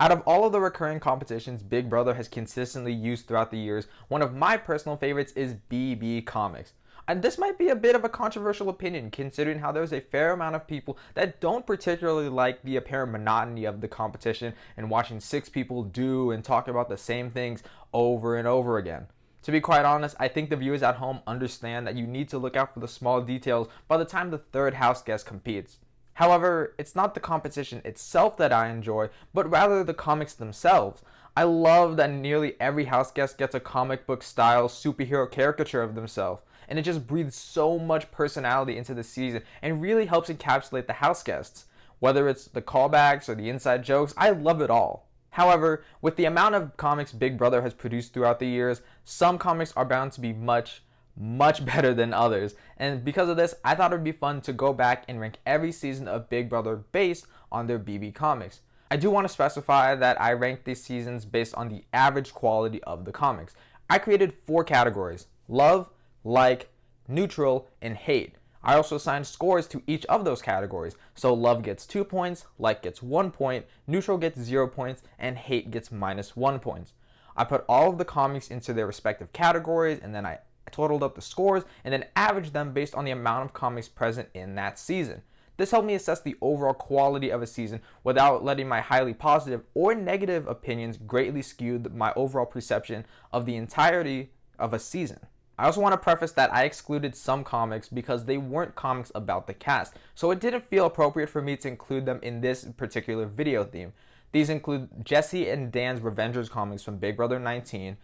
Out of all of the recurring competitions Big Brother has consistently used throughout the years, one of my personal favorites is BB Comics. And this might be a bit of a controversial opinion considering how there's a fair amount of people that don't particularly like the apparent monotony of the competition and watching 6 people do and talk about the same things over and over again. To be quite honest, I think the viewers at home understand that you need to look out for the small details by the time the third house guest competes. However, it's not the competition itself that I enjoy, but rather the comics themselves. I love that nearly every house guest gets a comic book style superhero caricature of themselves, and it just breathes so much personality into the season and really helps encapsulate the house guests. Whether it's the callbacks or the inside jokes, I love it all. However, with the amount of comics Big Brother has produced throughout the years, some comics are bound to be much better than others, and because of this, I thought it would be fun to go back and rank every season of Big Brother based on their BB comics. I do want to specify that I ranked these seasons based on the average quality of the comics. I created 4 categories: love, like, neutral, and hate. I also assigned scores to each of those categories, so love gets 2 points, like gets 1 point, neutral gets 0 points, and hate gets -1 points. I put all of the comics into their respective categories, and then I totaled up the scores and then averaged them based on the amount of comics present in that season. This helped me assess the overall quality of a season without letting my highly positive or negative opinions greatly skew my overall perception of the entirety of a season. I also want to preface that I excluded some comics because they weren't comics about the cast, so it didn't feel appropriate for me to include them in this particular video theme. These include Jesse and Dan's Revengers comics from Big Brother 19,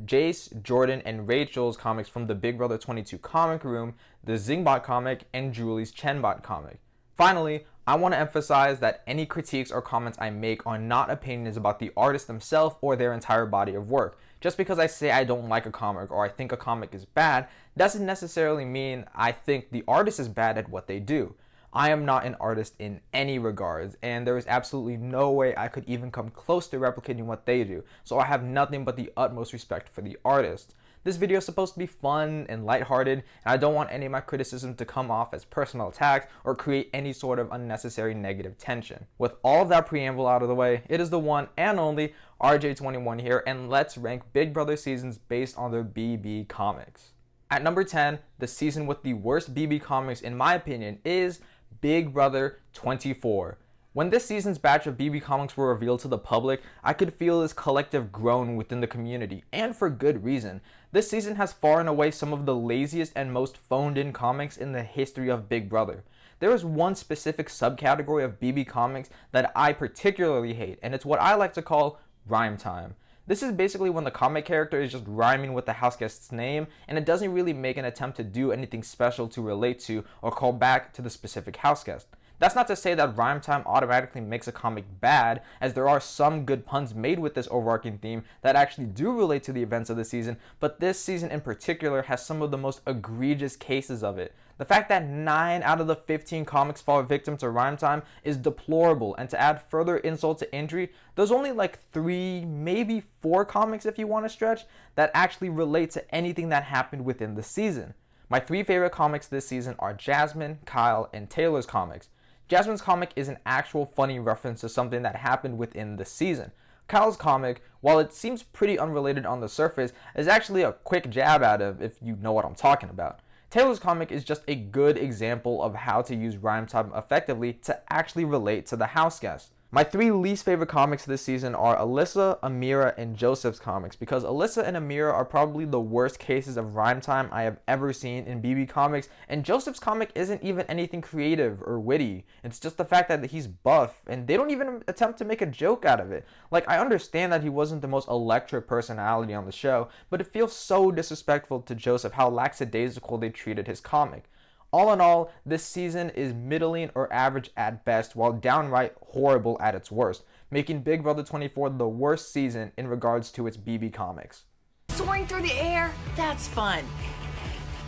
Jace, Jordan, and Rachel's comics from the Big Brother 22 comic room, the Zingbot comic, and Julie's Chenbot comic. Finally, I want to emphasize that any critiques or comments I make are not opinions about the artist themselves or their entire body of work. Just because I say I don't like a comic or I think a comic is bad doesn't necessarily mean I think the artist is bad at what they do. I am not an artist in any regards, and there is absolutely no way I could even come close to replicating what they do, so I have nothing but the utmost respect for the artist. This video is supposed to be fun and lighthearted, and I don't want any of my criticism to come off as personal attacks or create any sort of unnecessary negative tension. With all of that preamble out of the way, it is the one and only RJ21 here, and let's rank Big Brother seasons based on their BB comics. At number 10, the season with the worst BB comics in my opinion is Big Brother 24. When this season's batch of BB comics were revealed to the public, I could feel this collective groan within the community, and for good reason. This season has far and away some of the laziest and most phoned-in comics in the history of Big Brother. There is one specific subcategory of BB comics that I particularly hate, and it's what I like to call rhyme time. This is basically when the comic character is just rhyming with the house guest's name, and it doesn't really make an attempt to do anything special to relate to or call back to the specific house guest. That's not to say that rhyme time automatically makes a comic bad, as there are some good puns made with this overarching theme that actually do relate to the events of the season, but this season in particular has some of the most egregious cases of it. The fact that 9 out of the 15 comics fall victim to rhyme time is deplorable, and to add further insult to injury, there's only like 3, maybe 4 comics if you want to stretch, that actually relate to anything that happened within the season. My 3 favorite comics this season are Jasmine, Kyle, and Taylor's comics. Jasmine's comic is an actual funny reference to something that happened within the season. Kyle's comic, while it seems pretty unrelated on the surface, is actually a quick jab at it if you know what I'm talking about. Taylor's comic is just a good example of how to use rhyme time effectively to actually relate to the house guest. My 3 least favorite comics this season are Alyssa, Amira, and Joseph's comics, because Alyssa and Amira are probably the worst cases of rhyme time I have ever seen in BB comics, and Joseph's comic isn't even anything creative or witty. It's just the fact that he's buff, and they don't even attempt to make a joke out of it. Like, I understand that he wasn't the most electric personality on the show, but it feels so disrespectful to Joseph how lackadaisical they treated his comic. All in all, this season is middling or average at best, while downright horrible at its worst, making Big Brother 24 the worst season in regards to its BB comics. Soaring through the air, that's fun.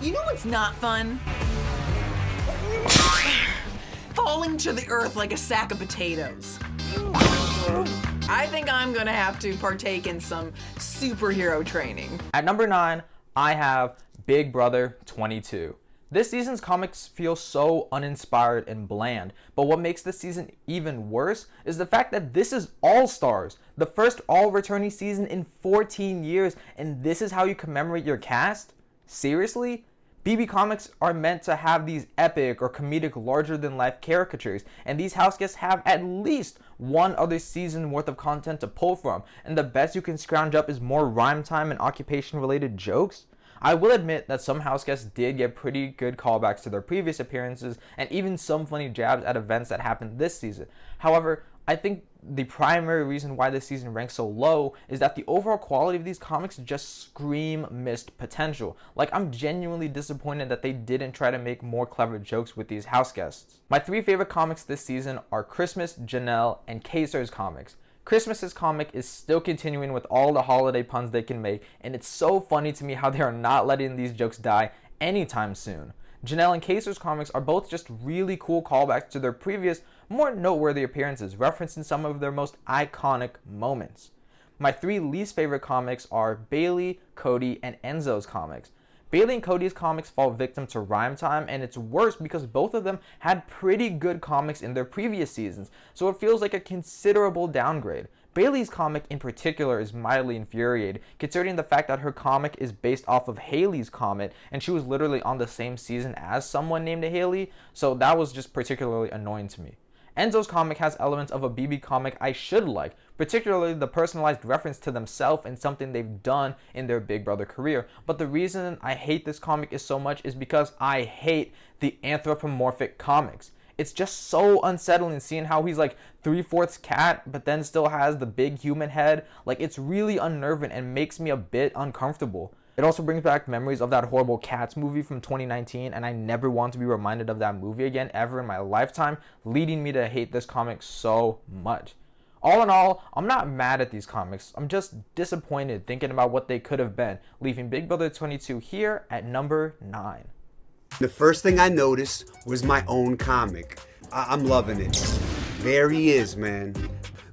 You know what's not fun? Falling to the earth like a sack of potatoes. I think I'm gonna have to partake in some superhero training. At number 9, I have Big Brother 22. This season's comics feel so uninspired and bland, but what makes this season even worse is the fact that this is All Stars, the first all-returning season in 14 years, and this is how you commemorate your cast? Seriously? BB Comics are meant to have these epic or comedic larger-than-life caricatures, and these house guests have at least one other season worth of content to pull from, and the best you can scrounge up is more rhyme time and occupation-related jokes? I will admit that some house guests did get pretty good callbacks to their previous appearances and even some funny jabs at events that happened this season. However, I think the primary reason why this season ranks so low is that the overall quality of these comics just scream missed potential. Like, I'm genuinely disappointed that they didn't try to make more clever jokes with these house guests. My three favorite comics this season are Christmas, Janelle, and Kaser's comics. Christmas's comic is still continuing with all the holiday puns they can make, and it's so funny to me how they are not letting these jokes die anytime soon. Janelle and Kaser's comics are both just really cool callbacks to their previous, more noteworthy appearances, referencing some of their most iconic moments. My three least favorite comics are Bailey, Cody, and Enzo's comics. Bailey and Cody's comics fall victim to rhyme time, and it's worse because both of them had pretty good comics in their previous seasons, so it feels like a considerable downgrade. Bailey's comic in particular is mildly infuriating, considering the fact that her comic is based off of Haley's comic, and she was literally on the same season as someone named Haley, so that was just particularly annoying to me. Enzo's comic has elements of a BB comic I should like, particularly the personalized reference to themselves and something they've done in their Big Brother career. But the reason I hate this comic is so much is because I hate the anthropomorphic comics. It's just so unsettling seeing how he's like 3/4 cat, but then still has the big human head. Like, it's really unnerving and makes me a bit uncomfortable. It also brings back memories of that horrible Cats movie from 2019, and I never want to be reminded of that movie again ever in my lifetime, leading me to hate this comic so much. All in all, I'm not mad at these comics. I'm just disappointed thinking about what they could have been, leaving Big Brother 22 here at number 9. The first thing I noticed was my own comic. I'm loving it. There he is, man.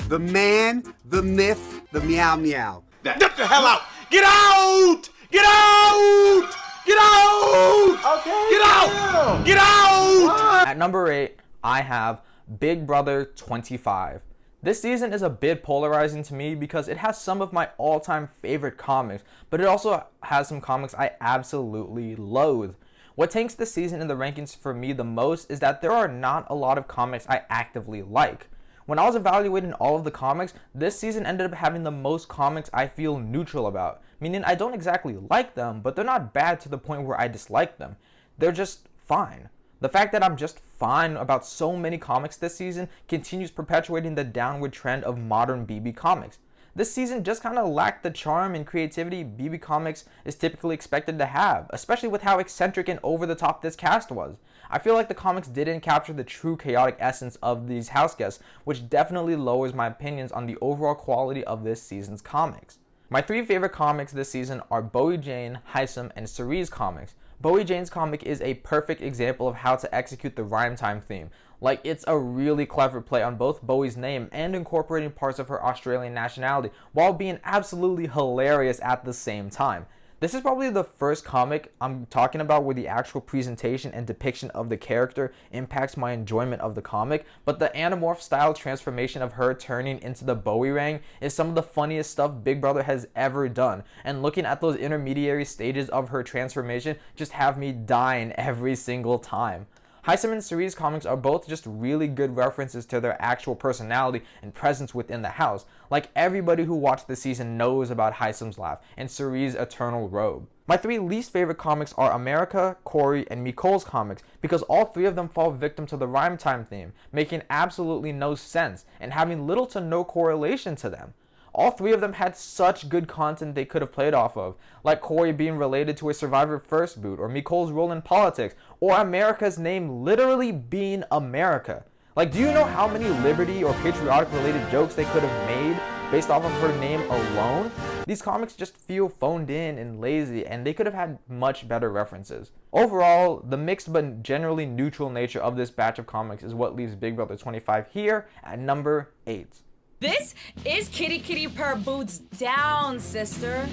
The man, the myth, the meow meow. Get the hell out! Get out! Get out! Get out! Okay. Get out! Get out! At number 8, I have Big Brother 25. This season is a bit polarizing to me because it has some of my all-time favorite comics, but it also has some comics I absolutely loathe. What tanks this season in the rankings for me the most is that there are not a lot of comics I actively like. When I was evaluating all of the comics, this season ended up having the most comics I feel neutral about, meaning I don't exactly like them, but they're not bad to the point where I dislike them. They're just fine. The fact that I'm just fine about so many comics this season continues perpetuating the downward trend of modern BB comics. This season just kind of lacked the charm and creativity BB Comics is typically expected to have, especially with how eccentric and over-the-top this cast was. I feel like the comics didn't capture the true chaotic essence of these house guests, which definitely lowers my opinions on the overall quality of this season's comics. My three favorite comics this season are Bowie Jane, Heisem, and Cerie's comics. Bowie Jane's comic is a perfect example of how to execute the rhyme time theme. Like, it's a really clever play on both Bowie's name and incorporating parts of her Australian nationality while being absolutely hilarious at the same time. This is probably the first comic I'm talking about where the actual presentation and depiction of the character impacts my enjoyment of the comic, but the Animorph style transformation of her turning into the Bowie Rang is some of the funniest stuff Big Brother has ever done, and looking at those intermediary stages of her transformation just have me dying every single time. Heisem and Cerie's comics are both just really good references to their actual personality and presence within the house. Like, everybody who watched the season knows about Heisem's laugh and Cerie's eternal robe. My three least favorite comics are America, Corey, and Micole's comics because all three of them fall victim to the rhyme time theme, making absolutely no sense and having little to no correlation to them. All three of them had such good content they could have played off of, like Corey being related to a Survivor First boot, or Micole's role in politics, or America's name literally being America. Like, do you know how many liberty or patriotic related jokes they could have made based off of her name alone? These comics just feel phoned in and lazy, and they could have had much better references. Overall, the mixed but generally neutral nature of this batch of comics is what leaves Big Brother 25 here at number 8. This is Kitty Kitty Per Boots Down, sister.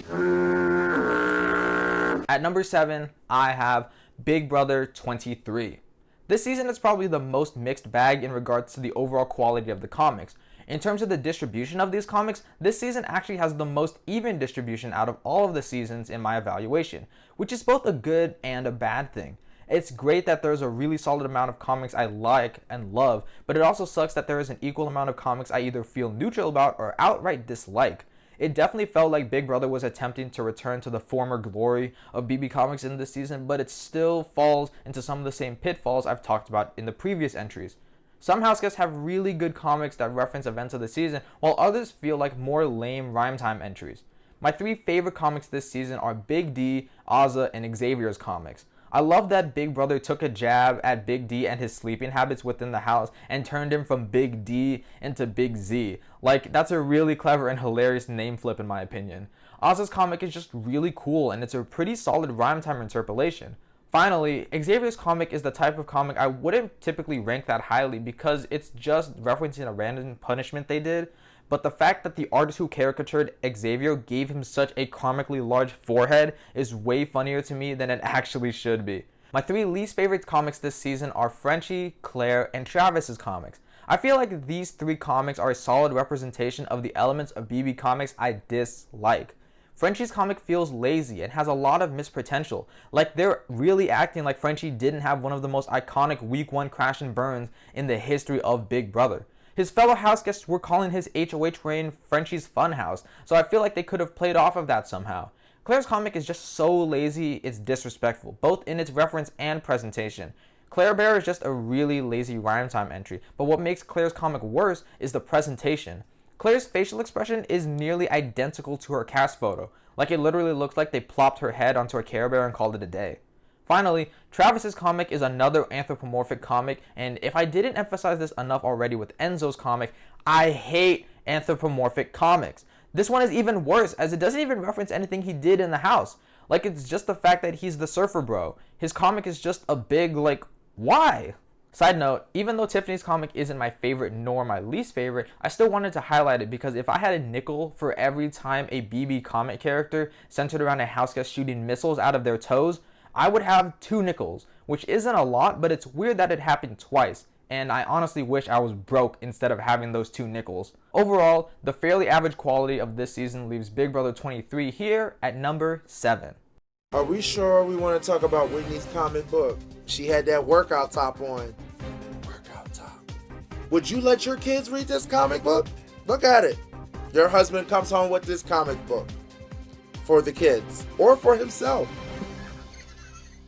At number 7, I have Big Brother 23. This season is probably the most mixed bag in regards to the overall quality of the comics. In terms of the distribution of these comics, this season actually has the most even distribution out of all of the seasons in my evaluation, which is both a good and a bad thing. It's great that there's a really solid amount of comics I like and love, but it also sucks that there is an equal amount of comics I either feel neutral about or outright dislike. It definitely felt like Big Brother was attempting to return to the former glory of BB Comics in this season, but it still falls into some of the same pitfalls I've talked about in the previous entries. Some houseguests have really good comics that reference events of the season, while others feel like more lame rhyme time entries. My three favorite comics this season are Big D, Ozza, and Xavier's comics. I love that Big Brother took a jab at Big D and his sleeping habits within the house and turned him from Big D into Big Z. Like, that's a really clever and hilarious name flip in my opinion. Ozza's comic is just really cool and it's a pretty solid rhyme time interpolation. Finally, Xavier's comic is the type of comic I wouldn't typically rank that highly because it's just referencing a random punishment they did, but the fact that the artist who caricatured Xavier gave him such a comically large forehead is way funnier to me than it actually should be. My three least favorite comics this season are Frenchie, Claire, and Travis's comics. I feel like these three comics are a solid representation of the elements of BB Comics I dislike. Frenchie's comic feels lazy and has a lot of missed potential. Like they're really acting like Frenchie didn't have one of the most iconic week 1 crash and burns in the history of Big Brother. His fellow houseguests were calling his HOH reign Frenchie's Funhouse, so I feel like they could have played off of that somehow. Claire's comic is just so lazy, it's disrespectful, both in its reference and presentation. Claire Bear is just a really lazy rhyme time entry, but what makes Claire's comic worse is the presentation. Claire's facial expression is nearly identical to her cast photo, like it literally looks like they plopped her head onto a Care Bear and called it a day. Finally, Travis's comic is another anthropomorphic comic, and if I didn't emphasize this enough already with Enzo's comic, I hate anthropomorphic comics. This one is even worse, as it doesn't even reference anything he did in the house. Like, it's just the fact that he's the surfer bro. His comic is just a big, like, why? Side note, even though Tiffany's comic isn't my favorite nor my least favorite, I still wanted to highlight it because if I had a nickel for every time a BB comic character centered around a houseguest shooting missiles out of their toes, I would have 2 nickels, which isn't a lot, but it's weird that it happened twice, and I honestly wish I was broke instead of having those 2 nickels. Overall, the fairly average quality of this season leaves Big Brother 23 here at number 7. Are we sure we want to talk about Whitney's comic book? She had that workout top on. Workout top. Would you let your kids read this comic book? Look at it. Your husband comes home with this comic book. For the kids. Or for himself.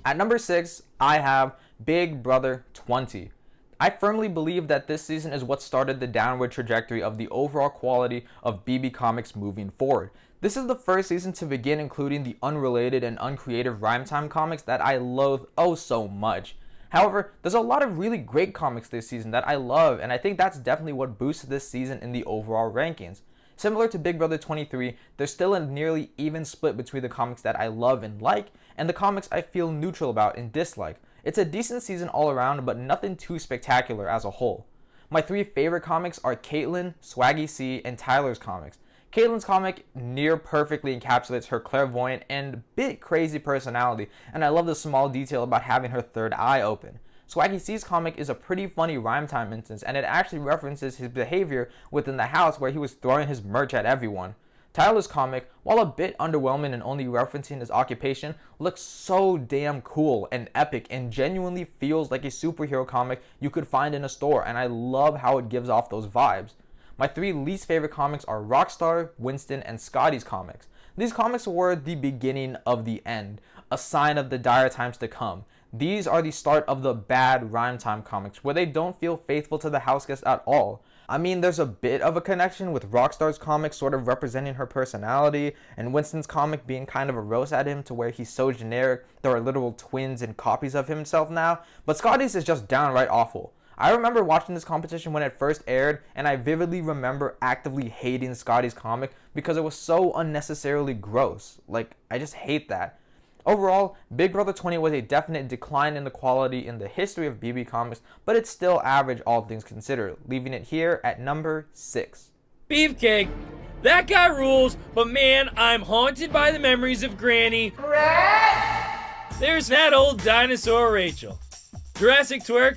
At number 6, I have Big Brother 20. I firmly believe that this season is what started the downward trajectory of the overall quality of BB Comics moving forward. This is the first season to begin including the unrelated and uncreative rhyme time comics that I loathe oh so much. However, there's a lot of really great comics this season that I love, and I think that's definitely what boosts this season in the overall rankings. Similar to Big Brother 23, there's still a nearly even split between the comics that I love and like, and the comics I feel neutral about and dislike. It's a decent season all around, but nothing too spectacular as a whole. My 3 favorite comics are Caitlyn, Swaggy C, and Tyler's comics. Caitlyn's comic near perfectly encapsulates her clairvoyant and bit crazy personality, and I love the small detail about having her third eye open. Swaggy C's comic is a pretty funny rhyme time instance, and it actually references his behavior within the house where he was throwing his merch at everyone. Tyler's comic, while a bit underwhelming and only referencing his occupation, looks so damn cool and epic and genuinely feels like a superhero comic you could find in a store, and I love how it gives off those vibes. My 3 least favorite comics are Rockstar, Winston, and Scotty's comics. These comics were the beginning of the end, a sign of the dire times to come. These are the start of the bad rhyme time comics, where they don't feel faithful to the houseguest at all. I mean, there's a bit of a connection with Rockstar's comic sort of representing her personality, and Winston's comic being kind of a roast at him to where he's so generic there are literal twins and copies of himself now, but Scotty's is just downright awful. I remember watching this competition when it first aired, and I vividly remember actively hating Scotty's comic because it was so unnecessarily gross. Like, I just hate that. Overall, Big Brother 20 was a definite decline in the quality in the history of BB Comics, but it's still average all things considered, leaving it here at number 6. Beefcake, that guy rules, but man, I'm haunted by the memories of Granny. There's that old dinosaur Rachel. Jurassic twerk?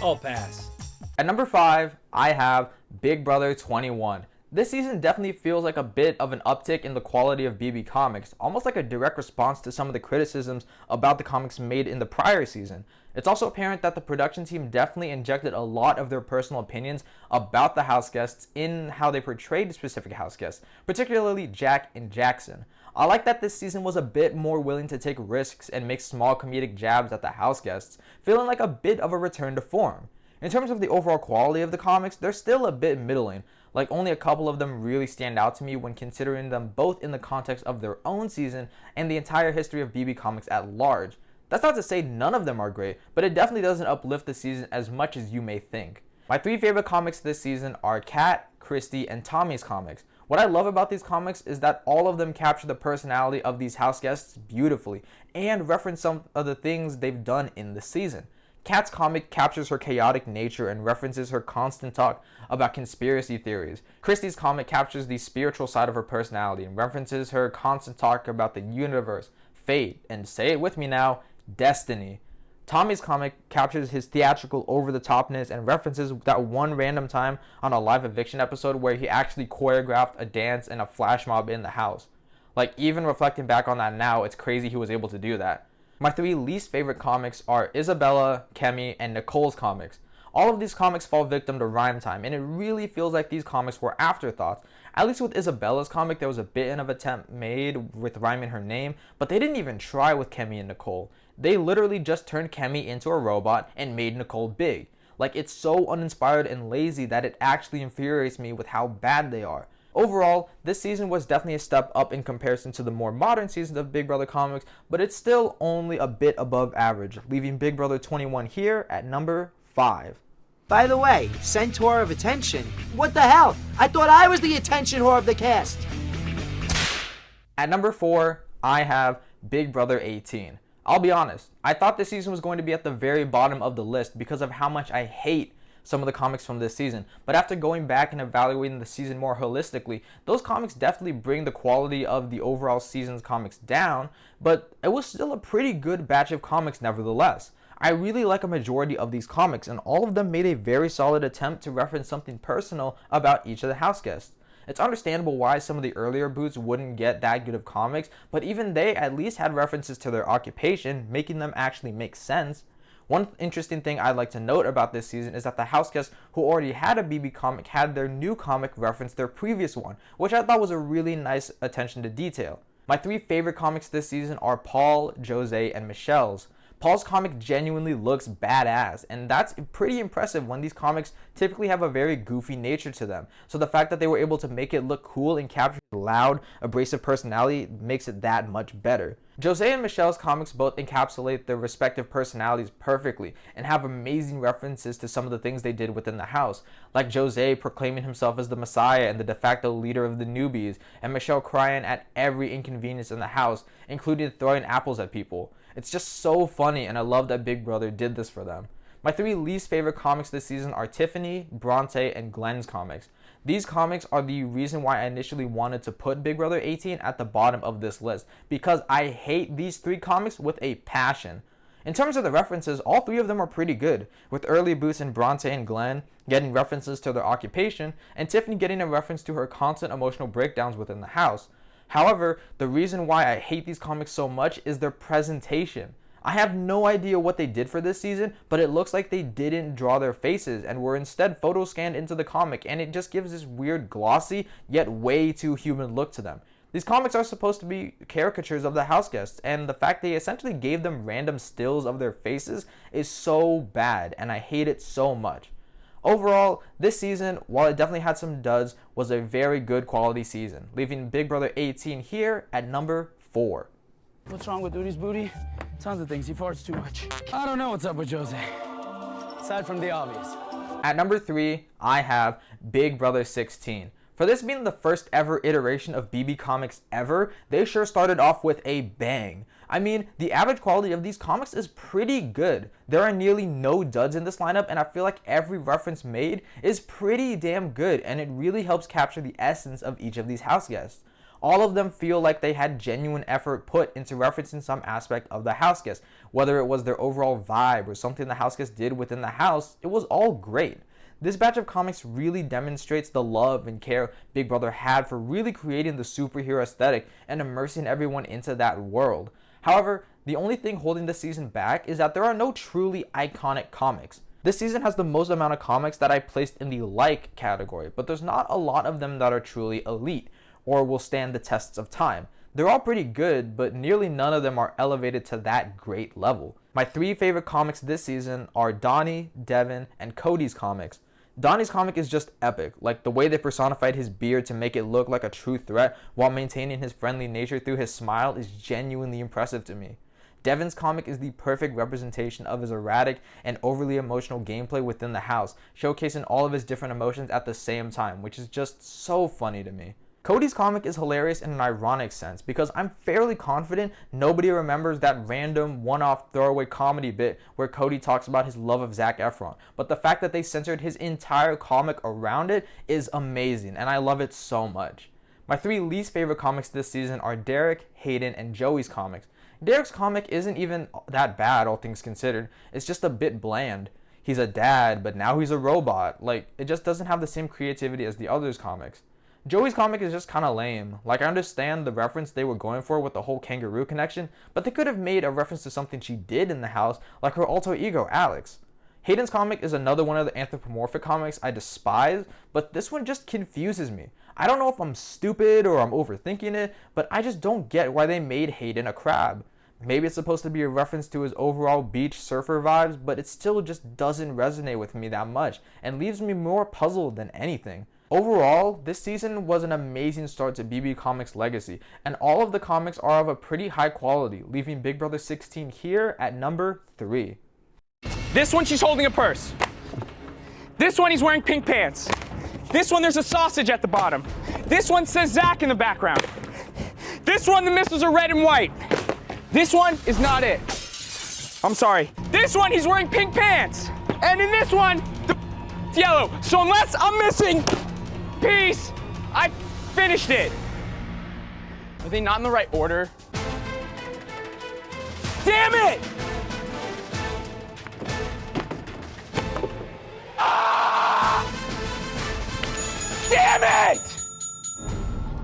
I'll pass. At number 5, I have Big Brother 21. This season definitely feels like a bit of an uptick in the quality of BB Comics, almost like a direct response to some of the criticisms about the comics made in the prior season. It's also apparent that the production team definitely injected a lot of their personal opinions about the house guests in how they portrayed specific house guests, particularly Jack and Jackson. I like that this season was a bit more willing to take risks and make small comedic jabs at the house guests, feeling like a bit of a return to form. In terms of the overall quality of the comics, they're still a bit middling. Like, only a couple of them really stand out to me when considering them both in the context of their own season and the entire history of BB Comics at large. That's not to say none of them are great, but it definitely doesn't uplift the season as much as you may think. My 3 favorite comics this season are Kat, Christy, and Tommy's comics. What I love about these comics is that all of them capture the personality of these house guests beautifully and reference some of the things they've done in the season. Kat's comic captures her chaotic nature and references her constant talk about conspiracy theories. Christy's comic captures the spiritual side of her personality and references her constant talk about the universe, fate, and say it with me now, destiny. Tommy's comic captures his theatrical over-the-topness and references that one random time on a live eviction episode where he actually choreographed a dance and a flash mob in the house. Like, even reflecting back on that now, it's crazy he was able to do that. My 3 least favorite comics are Isabella, Kemi, and Nicole's comics. All of these comics fall victim to rhyme time, and it really feels like these comics were afterthoughts. At least with Isabella's comic, there was a bit of an attempt made with rhyming her name, but they didn't even try with Kemi and Nicole. They literally just turned Kemi into a robot and made Nicole big. Like, it's so uninspired and lazy that it actually infuriates me with how bad they are. Overall, this season was definitely a step up in comparison to the more modern seasons of Big Brother comics, but it's still only a bit above average, leaving Big Brother 21 here at number 5. By the way, centaur of attention? What the hell? I thought I was the attention whore of the cast. At number 4, I have Big Brother 18. I'll be honest, I thought this season was going to be at the very bottom of the list because of how much I hate some of the comics from this season, but after going back and evaluating the season more holistically, those comics definitely bring the quality of the overall season's comics down, but it was still a pretty good batch of comics nevertheless. I really like a majority of these comics, and all of them made a very solid attempt to reference something personal about each of the house guests. It's understandable why some of the earlier boots wouldn't get that good of comics, but even they at least had references to their occupation, making them actually make sense. One interesting thing I'd like to note about this season is that the house guests who already had a BB comic had their new comic reference their previous one, which I thought was a really nice attention to detail. My 3 favorite comics this season are Paul, Jose, and Michelle's. Paul's comic genuinely looks badass, and that's pretty impressive when these comics typically have a very goofy nature to them. So the fact that they were able to make it look cool and capture loud, abrasive personality makes it that much better. Jose and Michelle's comics both encapsulate their respective personalities perfectly and have amazing references to some of the things they did within the house, like Jose proclaiming himself as the Messiah and the de facto leader of the newbies, and Michelle crying at every inconvenience in the house, including throwing apples at people. It's just so funny, and I love that Big Brother did this for them. My 3 least favorite comics this season are Tiffany, Bronte, and Glenn's comics. These comics are the reason why I initially wanted to put Big Brother 18 at the bottom of this list, because I hate these 3 comics with a passion. In terms of the references, all 3 of them are pretty good, with early boosts in Bronte and Glenn getting references to their occupation, and Tiffany getting a reference to her constant emotional breakdowns within the house. However, the reason why I hate these comics so much is their presentation. I have no idea what they did for this season, but it looks like they didn't draw their faces and were instead photo scanned into the comic, and it just gives this weird glossy yet way too human look to them. These comics are supposed to be caricatures of the house guests, and the fact they essentially gave them random stills of their faces is so bad, and I hate it so much. Overall, this season, while it definitely had some duds, was a very good quality season, leaving Big Brother 18 here at number 4. What's wrong with Duty's booty? Tons of things. He farts too much. I don't know what's up with Jose. Aside from the obvious. At number 3, I have Big Brother 16. For this being the first ever iteration of BB Comics ever, they sure started off with a bang. I mean, the average quality of these comics is pretty good. There are nearly no duds in this lineup, and I feel like every reference made is pretty damn good, and it really helps capture the essence of each of these house guests. All of them feel like they had genuine effort put into referencing some aspect of the house guest. Whether it was their overall vibe or something the house guest did within the house, it was all great. This batch of comics really demonstrates the love and care Big Brother had for really creating the superhero aesthetic and immersing everyone into that world. However, the only thing holding this season back is that there are no truly iconic comics. This season has the most amount of comics that I placed in the like category, but there's not a lot of them that are truly elite or will stand the tests of time. They're all pretty good, but nearly none of them are elevated to that great level. My 3 favorite comics this season are Donnie, Devin, and Cody's comics. Donnie's comic is just epic, like the way they personified his beard to make it look like a true threat while maintaining his friendly nature through his smile is genuinely impressive to me. Devin's comic is the perfect representation of his erratic and overly emotional gameplay within the house, showcasing all of his different emotions at the same time, which is just so funny to me. Cody's comic is hilarious in an ironic sense because I'm fairly confident nobody remembers that random one-off throwaway comedy bit where Cody talks about his love of Zac Efron, but the fact that they censored his entire comic around it is amazing, and I love it so much. My 3 least favorite comics this season are Derek, Hayden, and Joey's comics. Derek's comic isn't even that bad, all things considered. It's just a bit bland. He's a dad, but now he's a robot. Like, it just doesn't have the same creativity as the others' comics. Joey's comic is just kind of lame. Like, I understand the reference they were going for with the whole kangaroo connection, but they could have made a reference to something she did in the house, like her alter ego, Alex. Hayden's comic is another one of the anthropomorphic comics I despise, but this one just confuses me. I don't know if I'm stupid or I'm overthinking it, but I just don't get why they made Hayden a crab. Maybe it's supposed to be a reference to his overall beach surfer vibes, but it still just doesn't resonate with me that much and leaves me more puzzled than anything. Overall, this season was an amazing start to BB Comics' legacy, and all of the comics are of a pretty high quality, leaving Big Brother 16 here at number 3. This one, she's holding a purse. This one, he's wearing pink pants. This one, there's a sausage at the bottom. This one says Zach in the background. This one, the missiles are red and white. This one is not it. I'm sorry. This one, he's wearing pink pants. And in this one, it's yellow. So unless I'm missing piece, I finished it. Are they not in the right order? Damn it! Ah! Damn it!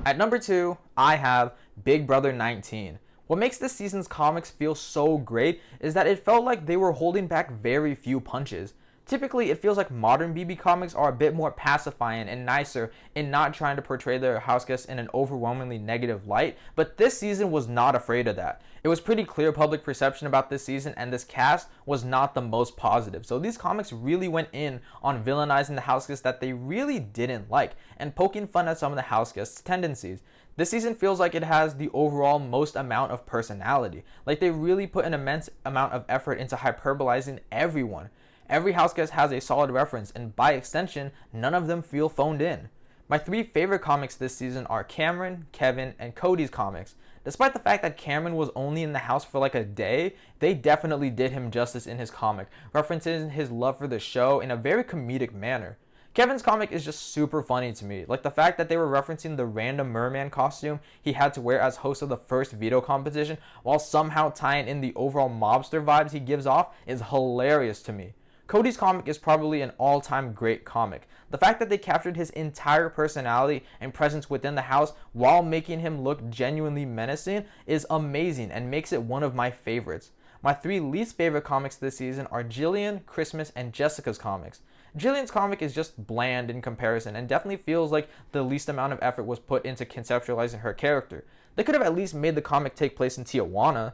At number 2, I have Big Brother 19. What makes this season's comics feel so great is that it felt like they were holding back very few punches. Typically, it feels like modern BB comics are a bit more pacifying and nicer in not trying to portray their house guests in an overwhelmingly negative light, but this season was not afraid of that. It was pretty clear public perception about this season, and this cast was not the most positive. So these comics really went in on villainizing the house guests that they really didn't like, and poking fun at some of the house guests' tendencies. This season feels like it has the overall most amount of personality. Like they really put an immense amount of effort into hyperbolizing everyone. Every house guest has a solid reference, and by extension, none of them feel phoned in. My 3 favorite comics this season are Cameron, Kevin, and Cody's comics. Despite the fact that Cameron was only in the house for like a day, they definitely did him justice in his comic, referencing his love for the show in a very comedic manner. Kevin's comic is just super funny to me, like the fact that they were referencing the random merman costume he had to wear as host of the first veto competition while somehow tying in the overall mobster vibes he gives off is hilarious to me. Cody's comic is probably an all-time great comic. The fact that they captured his entire personality and presence within the house while making him look genuinely menacing is amazing and makes it one of my favorites. My 3 least favorite comics this season are Jillian, Christmas, and Jessica's comics. Jillian's comic is just bland in comparison and definitely feels like the least amount of effort was put into conceptualizing her character. They could have at least made the comic take place in Tijuana.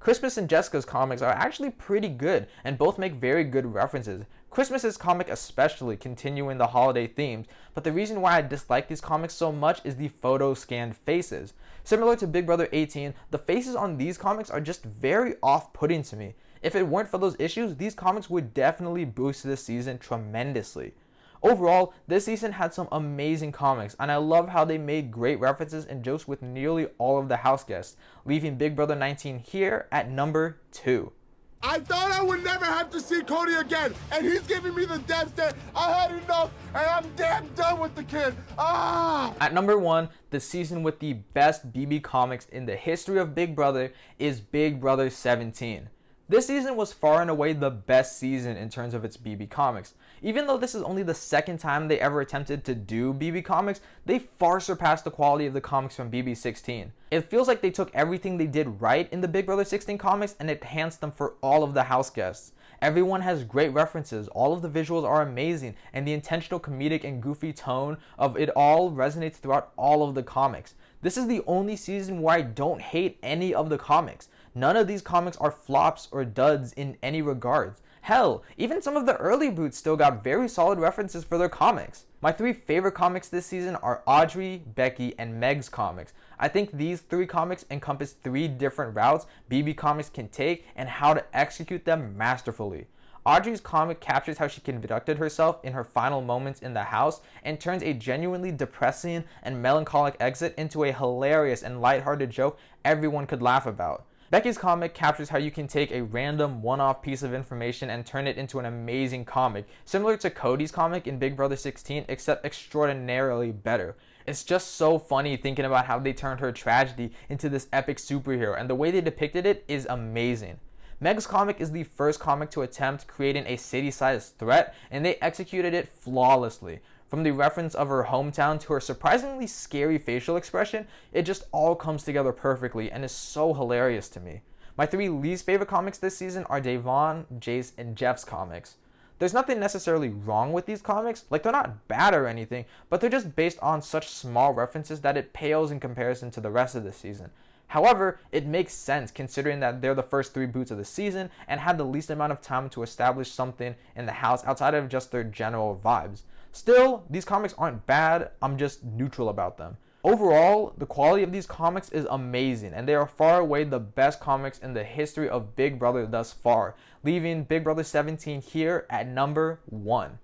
Christmas and Jessica's comics are actually pretty good and both make very good references. Christmas's comic especially continuing the holiday themes, but the reason why I dislike these comics so much is the photo scanned faces. Similar to Big Brother 18, the faces on these comics are just very off-putting to me. If it weren't for those issues, these comics would definitely boost this season tremendously. Overall, this season had some amazing comics, and I love how they made great references and jokes with nearly all of the house guests, leaving Big Brother 19 here at number 2. I thought I would never have to see Cody again, and he's giving me the death stare. I had enough, and I'm damn done with the kid. Ah! At number 1, the season with the best BB comics in the history of Big Brother is Big Brother 17. This season was far and away the best season in terms of its BB comics. Even though this is only the second time they ever attempted to do BB comics, they far surpassed the quality of the comics from BB 16. It feels like they took everything they did right in the Big Brother 16 comics and enhanced them for all of the house guests. Everyone has great references, all of the visuals are amazing, and the intentional comedic and goofy tone of it all resonates throughout all of the comics. This is the only season where I don't hate any of the comics. None of these comics are flops or duds in any regards. Hell, even some of the early boots still got very solid references for their comics. My 3 favorite comics this season are Audrey, Becky, and Meg's comics. I think these 3 comics encompass 3 different routes BB comics can take and how to execute them masterfully. Audrey's comic captures how she conducted herself in her final moments in the house and turns a genuinely depressing and melancholic exit into a hilarious and lighthearted joke everyone could laugh about. Becky's comic captures how you can take a random one-off piece of information and turn it into an amazing comic, similar to Cody's comic in Big Brother 16, except extraordinarily better. It's just so funny thinking about how they turned her tragedy into this epic superhero, and the way they depicted it is amazing. Meg's comic is the first comic to attempt creating a city-sized threat, and they executed it flawlessly. From the reference of her hometown to her surprisingly scary facial expression, it just all comes together perfectly and is so hilarious to me. My 3 least favorite comics this season are Devon, Jace, and Jeff's comics. There's nothing necessarily wrong with these comics, like they're not bad or anything, but they're just based on such small references that it pales in comparison to the rest of the season. However, it makes sense considering that they're the first 3 boots of the season and had the least amount of time to establish something in the house outside of just their general vibes. Still, these comics aren't bad, I'm just neutral about them. Overall, the quality of these comics is amazing, and they are far away the best comics in the history of Big Brother thus far, leaving Big Brother 17 here at number 1.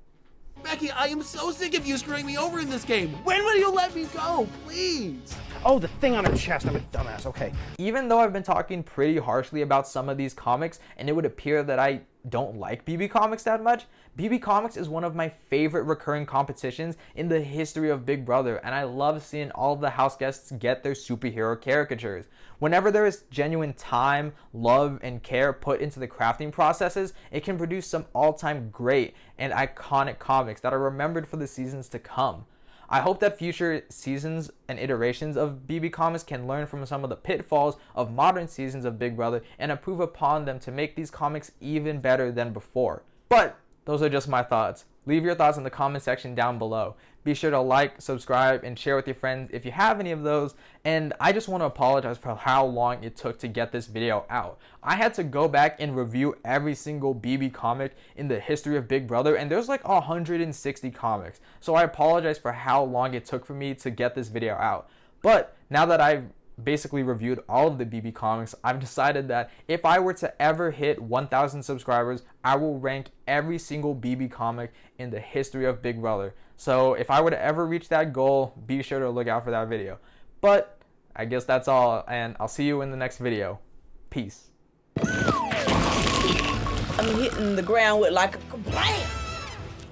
Becky, I am so sick of you screwing me over in this game. When will you let me go, please? Oh, the thing on her chest. I'm a dumbass. Okay. Even though I've been talking pretty harshly about some of these comics, and it would appear that I don't like BB Comics that much, BB Comics is one of my favorite recurring competitions in the history of Big Brother, and I love seeing all of the house guests get their superhero caricatures. Whenever there is genuine time, love, and care put into the crafting processes, it can produce some all-time great and iconic comics that are remembered for the seasons to come. I hope that future seasons and iterations of BB Comics can learn from some of the pitfalls of modern seasons of Big Brother and improve upon them to make these comics even better than before. But those are just my thoughts. Leave your thoughts in the comment section down below. Be sure to like, subscribe, and share with your friends if you have any of those. And I just want to apologize for how long it took to get this video out. I had to go back and review every single BB comic in the history of Big Brother, and there's like 160 comics. So I apologize for how long it took for me to get this video out. But now that I've basically reviewed all of the BB comics, I've decided that if I were to ever hit 1,000 subscribers, I will rank every single BB comic in the history of Big Brother. So if I were to ever reach that goal, be sure to look out for that video. But I guess that's all, and I'll see you in the next video. Peace. I'm hitting the ground with like a bam,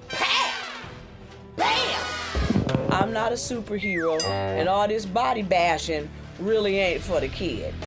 bam, bam. I'm not a superhero, and all this body bashing really ain't for the kid.